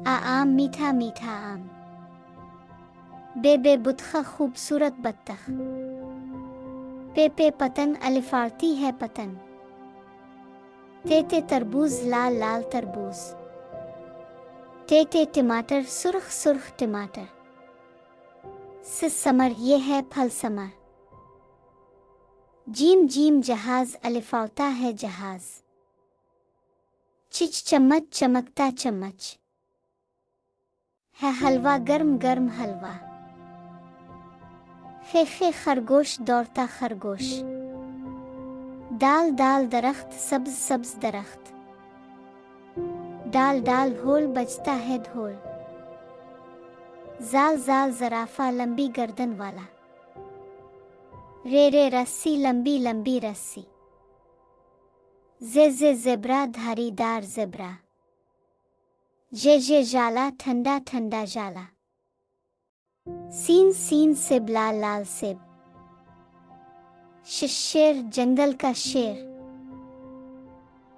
आम मीठा मीठा आम। बे बुतख खूबसूरत बत्तख। पे पतन अलिफारती है पतन। ते तरबूज लाल लाल तरबूज। टे टमाटर सुर्ख सुर्ख टमाटर। समर ये है फल समर। जीम जीम जहाज अलिफावता है जहाज। चिच चम्मच चमकता चम्मच। है हलवा गर्म गर्म हलवा। खे खरगोश दौड़ता खरगोश। दाल दाल दरख्त सब्ज सब्ज दरख्त। डाल डाल ढोल बजता है ढोल। जाल जाल जराफा लंबी गर्दन वाला। रे रस्सी लंबी लंबी रस्सी। जे ज़ेब्रा धारीदार ज़ेब्रा। जे जाला ठंडा ठंडा जाला। सीन सीन सेब लाल लाल सेब। शेर जंगल का शेर।